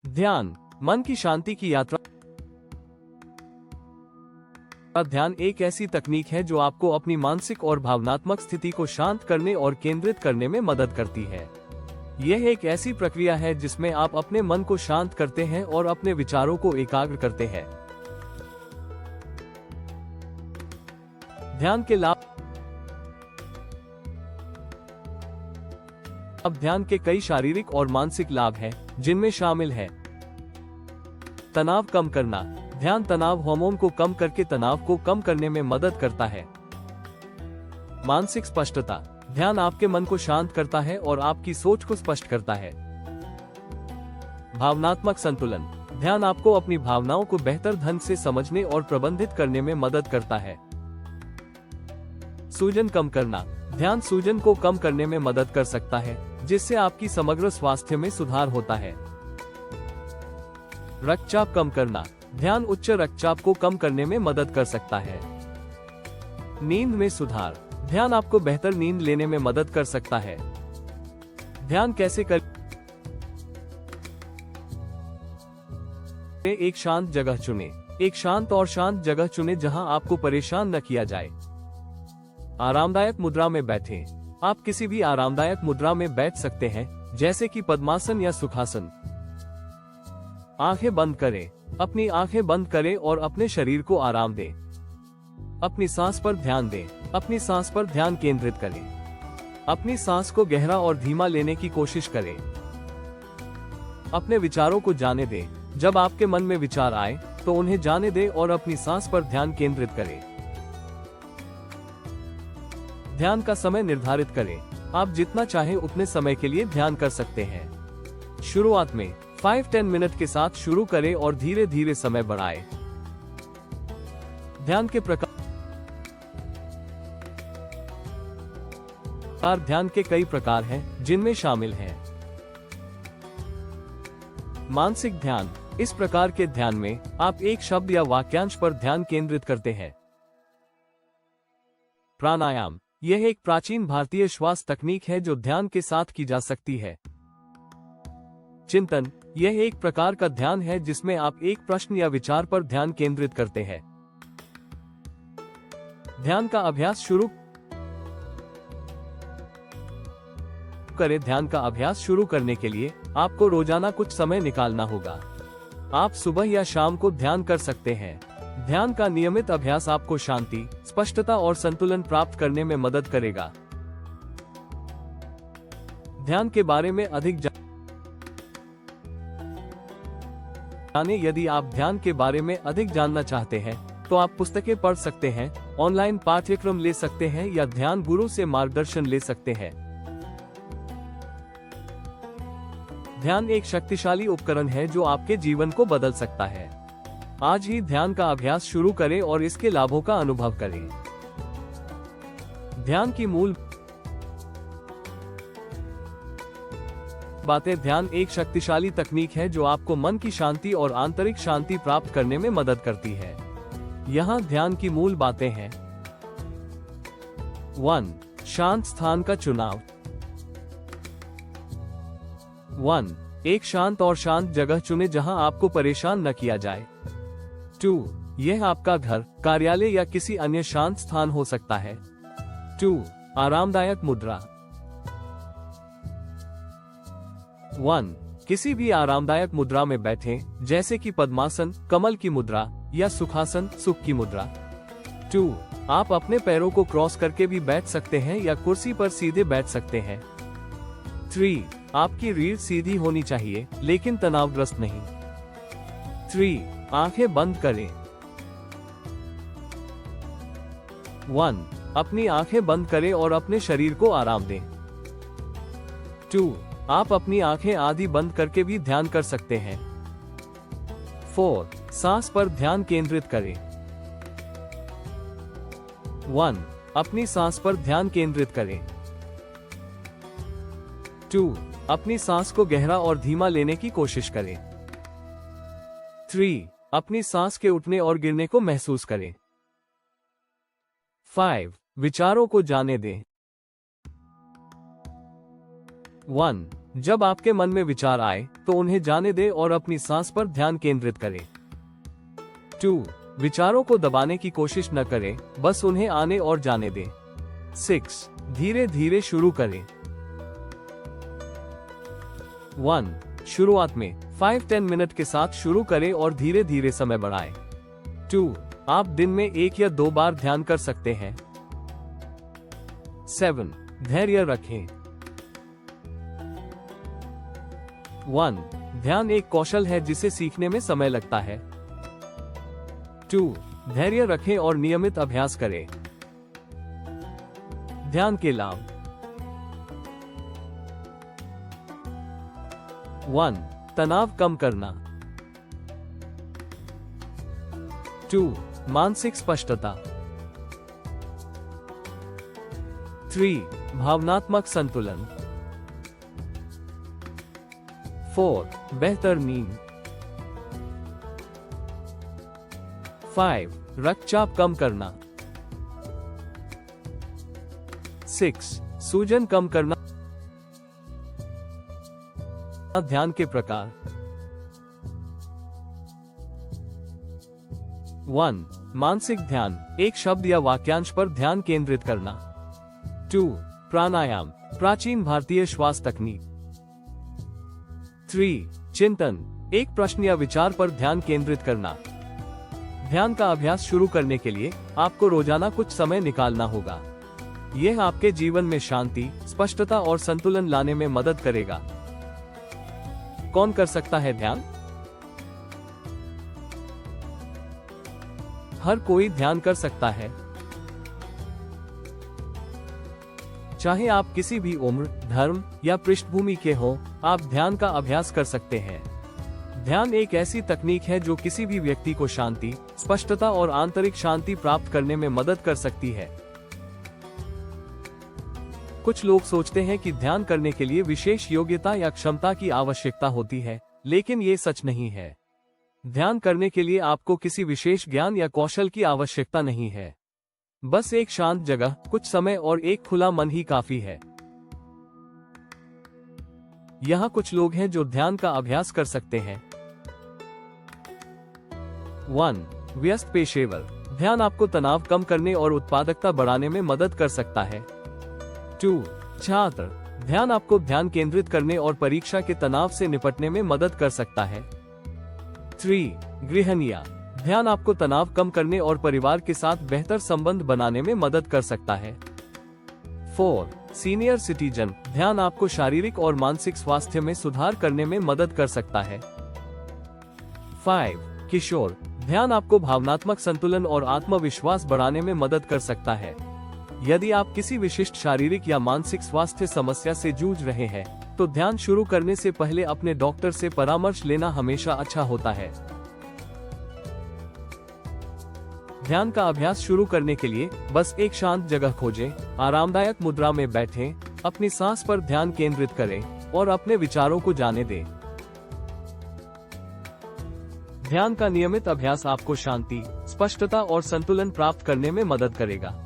ध्यान मन की शांति की यात्रा। ध्यान एक ऐसी तकनीक है जो आपको अपनी मानसिक और भावनात्मक स्थिति को शांत करने और केंद्रित करने में मदद करती है। यह एक ऐसी प्रक्रिया है जिसमें आप अपने मन को शांत करते हैं और अपने विचारों को एकाग्र करते हैं। ध्यान के लाभ। अब ध्यान के कई शारीरिक और मानसिक लाभ हैं, जिनमें शामिल है तनाव कम करना। ध्यान तनाव हार्मोन को कम करके तनाव को कम करने में मदद करता है। मानसिक स्पष्टता। ध्यान आपके मन को शांत करता है और आपकी सोच को स्पष्ट करता है। भावनात्मक संतुलन। ध्यान आपको अपनी भावनाओं को बेहतर ढंग से समझने और प्रबंधित करने में मदद करता है। सूजन कम करना। ध्यान सूजन को कम करने में मदद कर सकता है, जिससे आपकी समग्र स्वास्थ्य में सुधार होता है। रक्तचाप कम करना। ध्यान उच्च रक्तचाप को कम करने में मदद कर सकता है। नींद में सुधार। ध्यान आपको बेहतर नींद लेने में मदद कर सकता है। ध्यान कैसे कर। एक शांत जगह चुनें। एक शांत और शांत जगह चुनें जहां आपको परेशान न किया जाए। आरामदायक मुद्रा में बैठें। आप किसी भी आरामदायक मुद्रा में बैठ सकते हैं, जैसे कि पद्मासन या सुखासन। आंखें बंद करें। अपनी आंखें बंद करें और अपने शरीर को आराम दें। अपनी सांस पर ध्यान दें। अपनी सांस पर ध्यान केंद्रित करें। अपनी सांस को गहरा और धीमा लेने की कोशिश करें। अपने विचारों को जाने दें। जब आपके मन में विचार आए तो उन्हें जाने दें और अपनी सांस पर ध्यान केंद्रित करें। ध्यान का समय निर्धारित करें। आप जितना चाहें उतने समय के लिए ध्यान कर सकते हैं। शुरुआत में 5-10 मिनट के साथ शुरू करें और धीरे धीरे समय बढ़ाएं। ध्यान के प्रकार। ध्यान के कई प्रकार हैं, जिनमें शामिल हैं मानसिक ध्यान। इस प्रकार के ध्यान में आप एक शब्द या वाक्यांश पर ध्यान केंद्रित करते हैं। प्राणायाम। यह एक प्राचीन भारतीय श्वास तकनीक है जो ध्यान के साथ की जा सकती है। चिंतन। यह एक प्रकार का ध्यान है जिसमें आप एक प्रश्न या विचार पर ध्यान केंद्रित करते हैं। ध्यान का अभ्यास शुरू करें। ध्यान का अभ्यास शुरू करने के लिए आपको रोजाना कुछ समय निकालना होगा। आप सुबह या शाम को ध्यान कर सकते हैं। ध्यान का नियमित अभ्यास आपको शांति, स्पष्टता और संतुलन प्राप्त करने में मदद करेगा। ध्यान के बारे में अधिक यदि आप ध्यान के बारे में अधिक जानना चाहते हैं तो आप पुस्तकें पढ़ सकते हैं, ऑनलाइन पाठ्यक्रम ले सकते हैं या ध्यान गुरु से मार्गदर्शन ले सकते हैं। ध्यान एक शक्तिशाली उपकरण है जो आपके जीवन को बदल सकता है। आज ही ध्यान का अभ्यास शुरू करें और इसके लाभों का अनुभव करें। ध्यान की मूल बातें। ध्यान एक शक्तिशाली तकनीक है जो आपको मन की शांति और आंतरिक शांति प्राप्त करने में मदद करती है। यहाँ ध्यान की मूल बातें हैं। 1. शांत स्थान का चुनाव। 1. एक शांत और शांत जगह चुनें जहां आपको परेशान न किया जाए। 2. यह आपका घर, कार्यालय या किसी अन्य शांत स्थान हो सकता है। 2. आरामदायक मुद्रा। 1. किसी भी आरामदायक मुद्रा में बैठें, जैसे कि पद्मासन, कमल की मुद्रा या सुखासन, सुख की मुद्रा। 2. आप अपने पैरों को क्रॉस करके भी बैठ सकते हैं या कुर्सी पर सीधे बैठ सकते हैं। 3. आपकी रीढ़ सीधी होनी चाहिए, लेकिन तनावग्रस्त नहीं। 3. आंखें बंद करें। 1. अपनी आंखें बंद करें और अपने शरीर को आराम दें। 2. आप अपनी आंखें आधी बंद करके भी ध्यान कर सकते हैं। 4. सांस पर ध्यान केंद्रित करें। 1. अपनी सांस पर ध्यान केंद्रित करें। 2. अपनी सांस को गहरा और धीमा लेने की कोशिश करें। 3. अपनी सांस के उठने और गिरने को महसूस करें। 5. विचारों को जाने दें। 1. जब आपके मन में विचार आए तो उन्हें जाने दें और अपनी सांस पर ध्यान केंद्रित करें। 2. विचारों को दबाने की कोशिश न करें, बस उन्हें आने और जाने दें। 6. धीरे धीरे शुरू करें। 1. शुरुआत में 5-10 मिनट के साथ शुरू करें और धीरे धीरे समय बढ़ाएं। 2. आप दिन में 1 या 2 बार ध्यान कर सकते हैं। 7. धैर्य रखें। 1. ध्यान एक कौशल है जिसे सीखने में समय लगता है। 2. धैर्य रखें और नियमित अभ्यास करें। ध्यान के लाभ। 1. तनाव कम करना। 2. मानसिक स्पष्टता। 3. भावनात्मक संतुलन। 4. बेहतर नींद। 5. रक्तचाप कम करना। 6. सूजन कम करना। ध्यान के प्रकार। 1. मानसिक ध्यान, एक शब्द या वाक्यांश पर ध्यान केंद्रित करना। 2. प्राणायाम, प्राचीन भारतीय श्वास तकनीक। 3. चिंतन, एक प्रश्न या विचार पर ध्यान केंद्रित करना। ध्यान का अभ्यास शुरू करने के लिए आपको रोजाना कुछ समय निकालना होगा। यह आपके जीवन में शांति, स्पष्टता और संतुलन लाने में मदद करेगा। कौन कर सकता है ध्यान? हर कोई ध्यान कर सकता है। चाहे आप किसी भी उम्र, धर्म या पृष्ठभूमि के हों, आप ध्यान का अभ्यास कर सकते हैं। ध्यान एक ऐसी तकनीक है जो किसी भी व्यक्ति को शांति, स्पष्टता और आंतरिक शांति प्राप्त करने में मदद कर सकती है। कुछ लोग सोचते हैं कि ध्यान करने के लिए विशेष योग्यता या क्षमता की आवश्यकता होती है, लेकिन ये सच नहीं है। ध्यान करने के लिए आपको किसी विशेष ज्ञान या कौशल की आवश्यकता नहीं है। बस एक शांत जगह, कुछ समय और एक खुला मन ही काफी है। यहाँ कुछ लोग हैं जो ध्यान का अभ्यास कर सकते हैं। 1. व्यस्त पेशेवर, ध्यान आपको तनाव कम करने और उत्पादकता बढ़ाने में मदद कर सकता है। 2. छात्र, ध्यान आपको ध्यान केंद्रित करने और परीक्षा के तनाव से निपटने में मदद कर सकता है। 3. गृहिणियां, ध्यान आपको तनाव कम करने और परिवार के साथ बेहतर संबंध बनाने में मदद कर सकता है। 4. सीनियर सिटीजन, ध्यान आपको शारीरिक और मानसिक स्वास्थ्य में सुधार करने में मदद कर सकता है। 5. किशोर, ध्यान आपको भावनात्मक संतुलन और आत्मविश्वास बढ़ाने में मदद कर सकता है। यदि आप किसी विशिष्ट शारीरिक या मानसिक स्वास्थ्य समस्या से जूझ रहे हैं, तो ध्यान शुरू करने से पहले अपने डॉक्टर से परामर्श लेना हमेशा अच्छा होता है। ध्यान का अभ्यास शुरू करने के लिए बस एक शांत जगह खोजें, आरामदायक मुद्रा में बैठें, अपनी सांस पर ध्यान केंद्रित करें और अपने विचारों को जाने दें। ध्यान का नियमित अभ्यास आपको शांति, स्पष्टता और संतुलन प्राप्त करने में मदद करेगा।